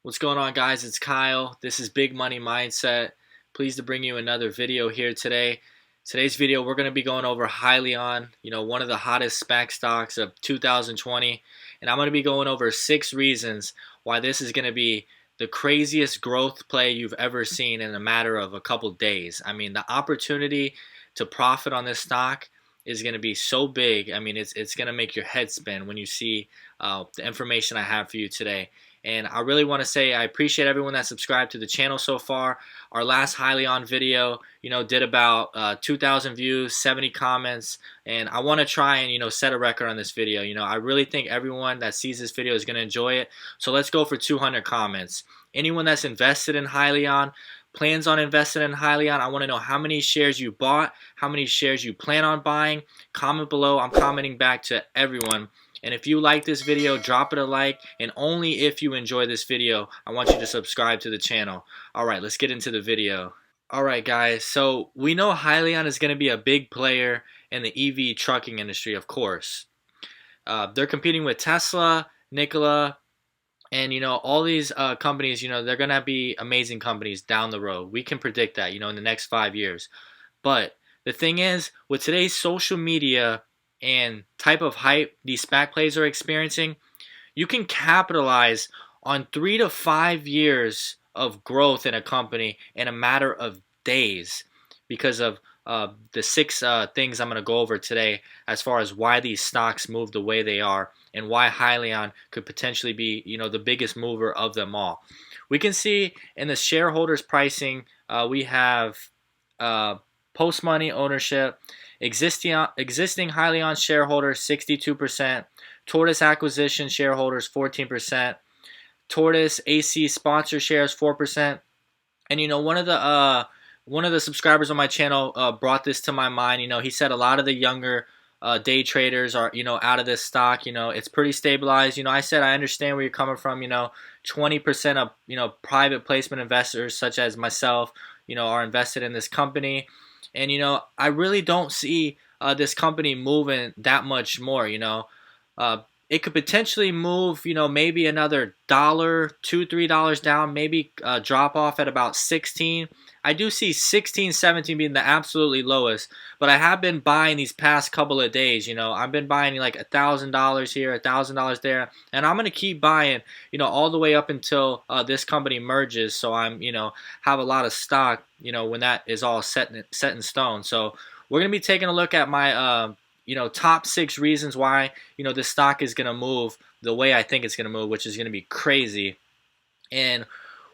What's going on, guys? It's Kyle. This is Big Money Mindset. Pleased to bring you another video here today. Today's video, we're going to be going over Hyliion, one of the hottest SPAC stocks of 2020. And I'm going to be going over 6 reasons why this is going to be the craziest growth play you've ever seen in a matter of a couple days. I mean, the opportunity to profit on this stock is going to be so big. I mean, it's going to make your head spin when you see the information I have for you today. And I really want to say I appreciate everyone that subscribed to the channel so far. Our last Hyliion video, did about 2,000 views, 70 comments, and I want to try and set a record on this video. I really think everyone that sees this video is going to enjoy it. So let's go for 200 comments. Anyone that's invested in Hyliion, plans on investing in Hyliion, I want to know how many shares you bought, how many shares you plan on buying. Comment below. I'm commenting back to everyone. And if you like this video, drop it a like, and only if you enjoy this video, I want you to subscribe to the channel. Alright, let's get into the video. Alright guys, so we know Hyliion is going to be a big player in the EV trucking industry, of course. They're competing with Tesla, Nikola, and all these companies, they're going to be amazing companies down the road. We can predict that, in the next 5 years. But the thing is, with today's social media and type of hype these SPAC plays are experiencing, you can capitalize on 3 to 5 years of growth in a company in a matter of days because of the 6 things I'm going to go over today as far as why these stocks move the way they are and why Hyliion could potentially be the biggest mover of them all. We can see in the shareholders pricing, we have post-money ownership. Existing Hyliion shareholders 62%, Tortoise acquisition shareholders 14%, Tortoise AC sponsor shares 4%, and one of the subscribers on my channel brought this to my mind. He said a lot of the younger day traders are out of this stock. It's pretty stabilized. I said I understand where you're coming from. 20% of private placement investors such as myself are invested in this company. And, I really don't see this company moving that much more, It could potentially move, maybe another $1, $2, $3 down, maybe drop off at about 16. I do see 16, 17 being the absolutely lowest, but I have been buying these past couple of days, I've been buying like $1,000 here, $1,000 there, and I'm going to keep buying, all the way up until this company merges, so I'm, have a lot of stock, when that is all set in stone. So we're going to be taking a look at my, top 6 reasons why, this stock is going to move the way I think it's going to move, which is going to be crazy. And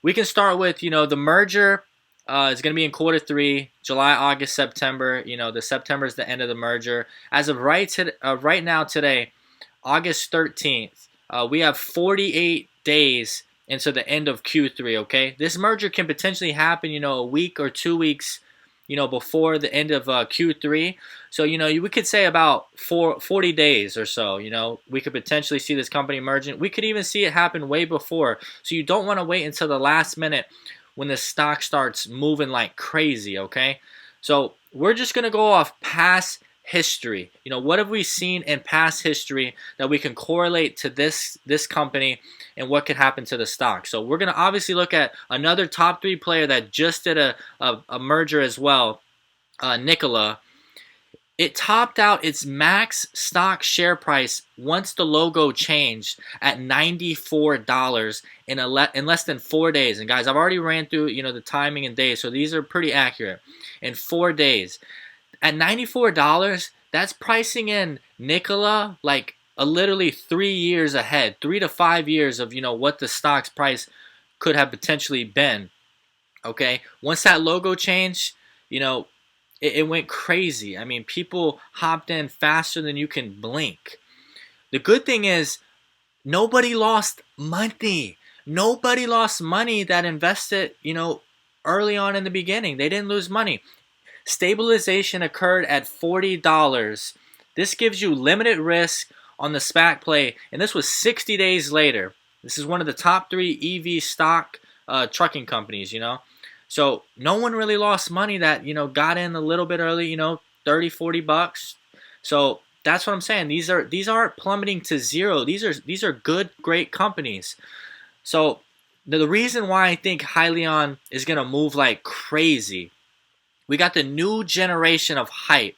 we can start with, the merger. It's going to be in Q3, July, August, September. The September is the end of the merger. As of right now, today, August 13th, we have 48 days into the end of Q3, okay? This merger can potentially happen, a week or 2 weeks, before the end of Q3. So, we could say about 40 days or so, we could potentially see this company merging. We could even see it happen way before. So you don't want to wait until the last minute when the stock starts moving like crazy, okay? So we're just going to go off past history. What have we seen in past history that we can correlate to this company and what could happen to the stock? So we're going to obviously look at another top 3 player that just did a merger as well, Nikola. It topped out its max stock share price once the logo changed at $94 in less than 4 days. And guys, I've already ran through the timing and days, so these are pretty accurate. In 4 days, at $94, that's pricing in Nikola like literally 3 years ahead, 3 to 5 years of what the stock's price could have potentially been. Okay, once that logo changed, it went crazy. I mean, people hopped in faster than you can blink. The good thing is nobody lost money. Nobody lost money that invested, early on in the beginning. They didn't lose money. Stabilization occurred at $40. This gives you limited risk on the SPAC play, and this was 60 days later. This is one of the top 3 EV stock trucking companies, So no one really lost money that, got in a little bit early, 30, 40 bucks. So that's what I'm saying. These aren't plummeting to zero. These are good, great companies. So Now, the reason why I think Hyliion is going to move like crazy, we got the new generation of hype,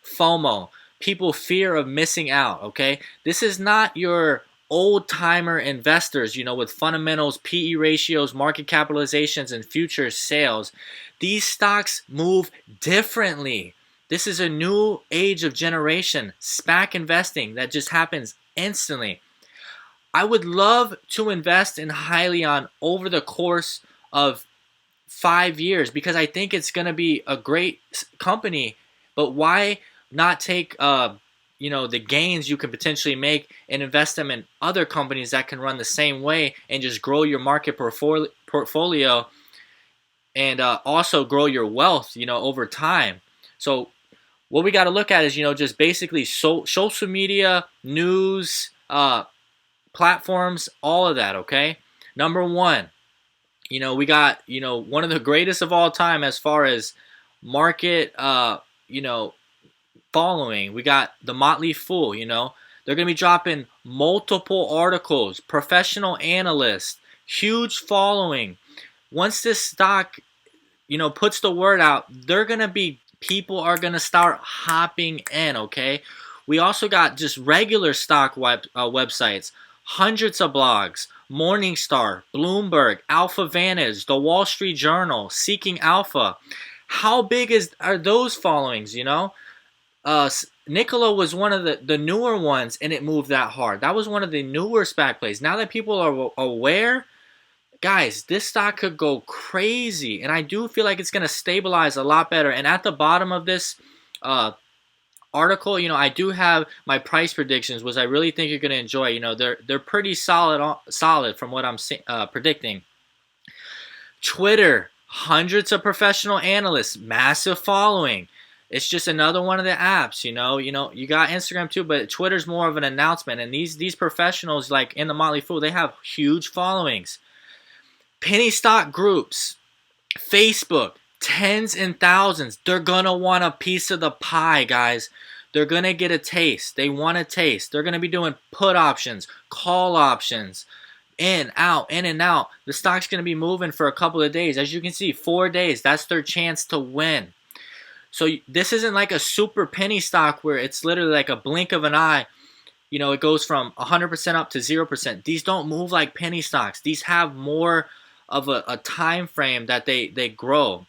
FOMO, people fear of missing out, okay? This is not your old-timer investors, with fundamentals, PE ratios, market capitalizations, and future sales. These stocks move differently. This is a new age of generation, SPAC investing that just happens instantly. I would love to invest in Hyliion over the course of 5 years because I think it's going to be a great company. But why not take the gains you can potentially make and invest them in other companies that can run the same way and just grow your market portfolio and also grow your wealth over time. So what we got to look at is just basically social media, news, platforms, all of that. Okay, number one, we got one of the greatest of all time as far as market following. We got the Motley Fool. They're gonna be dropping multiple articles, professional analysts, huge following. Once this stock puts the word out, people are gonna start hopping in. Okay, we also got just regular stock websites, hundreds of blogs, Morningstar, Bloomberg, Alpha Vantage, the Wall Street Journal, Seeking Alpha. How big are those followings? Nikola was one of the newer ones, and it moved that hard. That was one of the newer SPAC plays. Now that people are aware, guys, this stock could go crazy, and I do feel like it's going to stabilize a lot better. And at the bottom of this article, I do have my price predictions, which I really think you're going to enjoy. They're pretty solid from what I'm predicting. Twitter, hundreds of professional analysts, massive following. It's just another one of the apps. You got Instagram too, but Twitter's more of an announcement. And these professionals, like in the Motley Fool, they have huge followings. Penny stock groups, Facebook, tens and thousands. They're gonna want a piece of the pie, guys. They're gonna get a taste. They want a taste. They're gonna be doing put options, call options, in and out. The stock's gonna be moving for a couple of days. As you can see, 4 days. That's their chance to win. So this isn't like a super penny stock where it's literally like a blink of an eye. It goes from 100% up to 0%. These don't move like penny stocks. These have more of a time frame that they grow.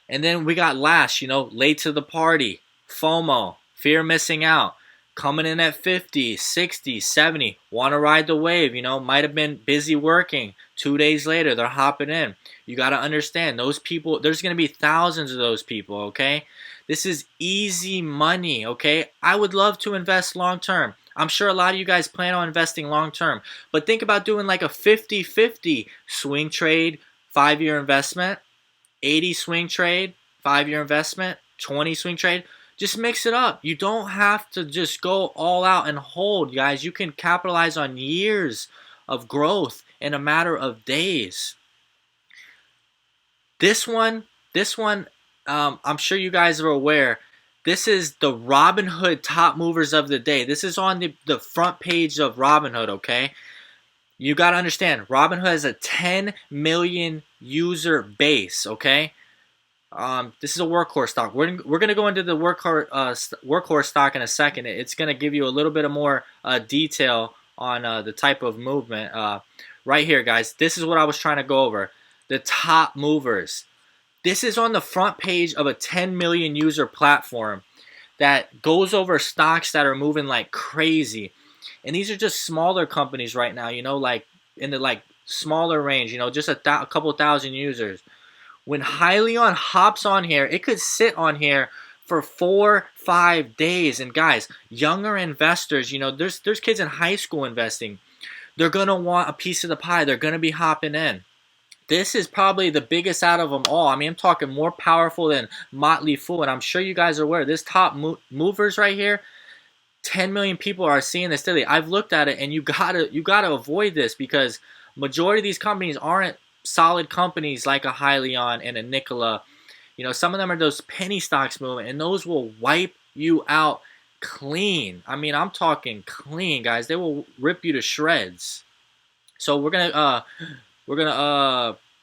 And then we got last, late to the party, FOMO, fear of missing out, coming in at 50, 60, 70, want to ride the wave, might have been busy working. 2 days later, they're hopping in. You got to understand, those people, there's going to be thousands of those people, okay? This is easy money, okay? I would love to invest long term. I'm sure a lot of you guys plan on investing long term. But think about doing like a 50-50 swing trade, 5-year investment, 80 swing trade, 5-year investment, 20 swing trade. Just mix it up. You don't have to just go all out and hold, guys. You can capitalize on years of growth in a matter of days. This one, I'm sure you guys are aware. This is the Robinhood top movers of the day. This is on the front page of Robinhood, okay? You got to understand, Robinhood has a 10 million user base, okay? This is a workhorse stock. We're going to go into the workhorse stock in a second. It's going to give you a little bit of more detail on the type of movement. Right here, guys, this is what I was trying to go over. The top movers. This is on the front page of a 10 million user platform that goes over stocks that are moving like crazy. And these are just smaller companies right now, like in the smaller range, just a couple thousand users. When Hyliion hops on here, it could sit on here for 4-5 days. And guys, younger investors, there's kids in high school investing. They're going to want a piece of the pie. They're going to be hopping in. This is probably the biggest out of them all. I mean, I'm talking more powerful than Motley Fool, and I'm sure you guys are aware. This top movers right here, 10 million people are seeing this daily. I've looked at it, and you gotta avoid this because majority of these companies aren't solid companies like a Hyliion and a Nikola. Some of them are those penny stocks moving, and those will wipe you out clean. I mean, I'm talking clean, guys. They will rip you to shreds. So we're gonna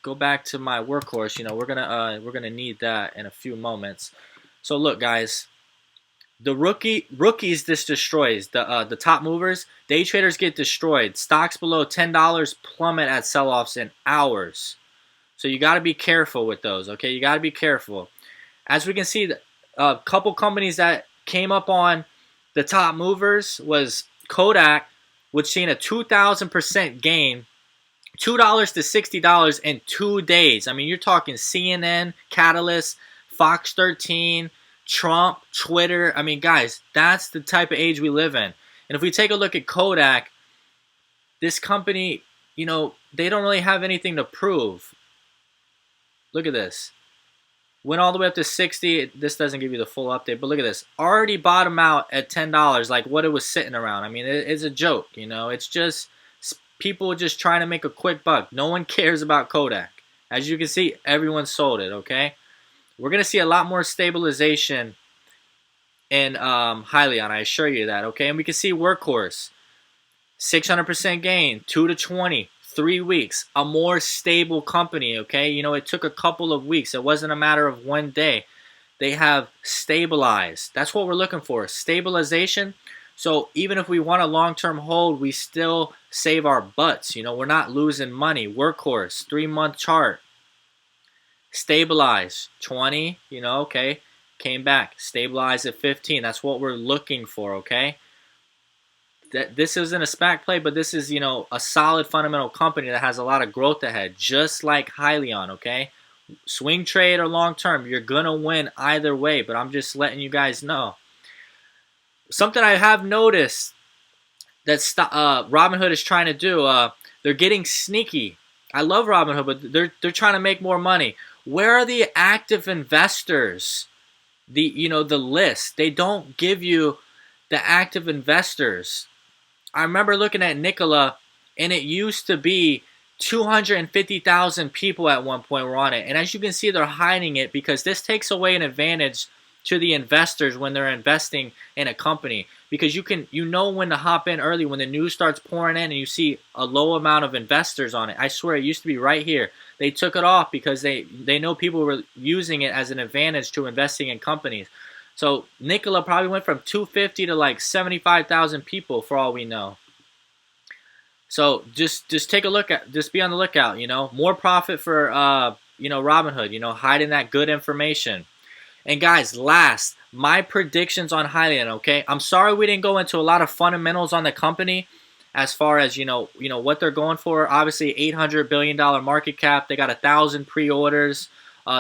go back to my workhorse. You know, we're gonna need that in a few moments. So look, guys, the rookies this destroys. The top movers, day traders get destroyed. Stocks below $10 plummet at sell-offs in hours. So you got to be careful with those. Okay, you got to be careful. As we can see, a couple companies that came up on the top movers was Kodak, which seen a 2,000% gain, $2 to $60 in 2 days. I mean, you're talking CNN, Catalyst, Fox 13, Trump, Twitter. I mean, guys, that's the type of age we live in. And if we take a look at Kodak, this company, you know, they don't really have anything to prove. Look at this. Went all the way up to 60. This doesn't give you the full update, but look at this. Already bottomed out at $10, like what it was sitting around. I mean, it's a joke, you know. It's just people just trying to make a quick buck. No one cares about Kodak. As you can see, everyone sold it, okay? We're going to see a lot more stabilization in Hyliion, I assure you that, okay? And we can see Workhorse, 600% gain, 2 to 20. 3 weeks, a more stable company, okay? You know, it took a couple of weeks. It wasn't a matter of 1 day. They have stabilized. That's what we're looking for, stabilization. So even if we want a long-term hold, we still save our butts. You know, we're not losing money. Workhorse, 3-month chart. Stabilize, 20, you know, okay. Came back, stabilize at 15. That's what we're looking for, okay? This isn't a SPAC play, but this is, you know, a solid fundamental company that has a lot of growth ahead, just like Hyliion, okay? Swing trade or long term, you're going to win either way, but I'm just letting you guys know. Something I have noticed that Robinhood is trying to do, they're getting sneaky. I love Robinhood, but they're trying to make more money. Where are the active investors? The list. They don't give you the active investors. I remember looking at Nikola, and it used to be 250,000 people at one point were on it. And as you can see, they're hiding it because this takes away an advantage to the investors when they're investing in a company. Because you know when to hop in early when the news starts pouring in and you see a low amount of investors on it. I swear it used to be right here. They took it off because they know people were using it as an advantage to investing in companies. So Nikola probably went from 250 to like 75,000 people for all we know. So just take a look at, just be on the lookout, you know. More profit for Robinhood, you know, hiding that good information. And guys, last, my predictions on Hyliion, okay? I'm sorry we didn't go into a lot of fundamentals on the company as far as, you know what they're going for. Obviously, $800 billion market cap. They got 1,000 pre-orders.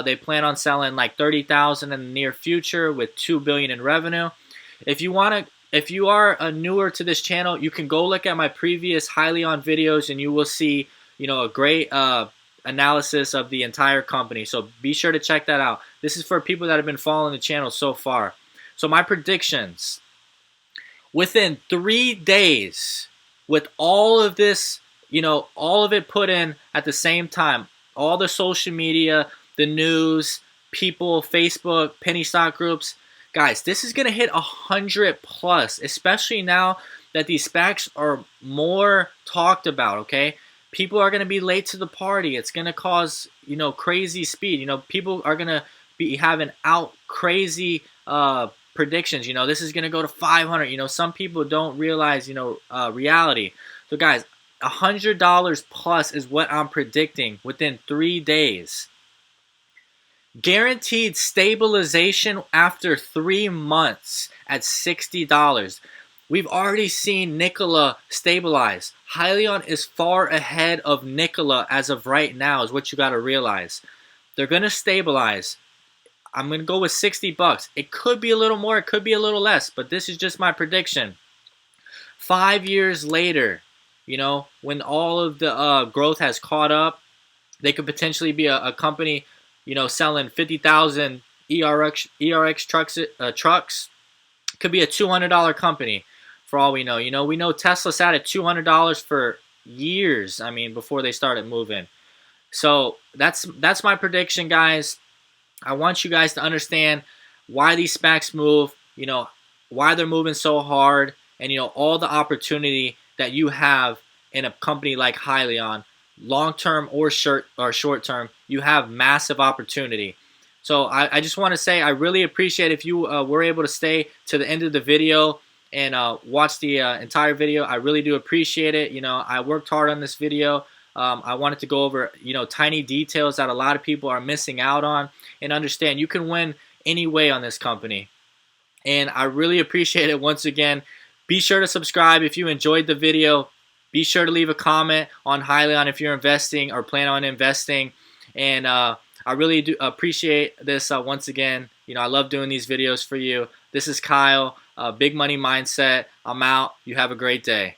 They plan on selling like 30,000 in the near future with $2 billion in revenue. If you are newer to this channel, you can go look at my previous Hyliion videos and you will see, you know, a great analysis of the entire company. So be sure to check that out. This is for people that have been following the channel so far. So my predictions, within 3 days, with all of this, you know, all of it put in at the same time, all the social media, the news, people, Facebook, penny stock groups, guys, this is going to hit 100 plus, especially now that these SPACs are more talked about, okay? People are going to be late to the party. It's going to cause, you know, crazy speed. You know, people are going to be having out crazy predictions. You know, this is going to go to 500. You know, some people don't realize, you know, reality. So, guys, $100 plus is what I'm predicting within 3 days. Guaranteed stabilization after 3 months at $60. We've already seen Nikola stabilize. Hyliion is far ahead of Nikola as of right now is what you got to realize. They're going to stabilize. I'm going to go with $60. It could be a little more, it could be a little less, but this is just my prediction. 5 years later, you know, when all of the growth has caught up, they could potentially be a company, you know, selling 50,000 ERX trucks. Could be a $200 company for all we know. You know, we know Tesla sat at $200 for years, I mean, before they started moving. So that's my prediction, guys. I want you guys to understand why these SPACs move, you know, why they're moving so hard, and, you know, all the opportunity that you have in a company like Hyliion, long term or short term, you have massive opportunity. So I just want to say I really appreciate if you were able to stay to the end of the video and watch the entire video. I really do appreciate it. You know, I worked hard on this video. I wanted to go over, you know, tiny details that a lot of people are missing out on, and understand you can win any way on this company. And I really appreciate it once again. Be sure to subscribe if you enjoyed the video. Be sure to leave a comment on Hyliion if you're investing or plan on investing. And I really do appreciate this once again. You know, I love doing these videos for you. This is Kyle, Big Money Mindset. I'm out. You have a great day.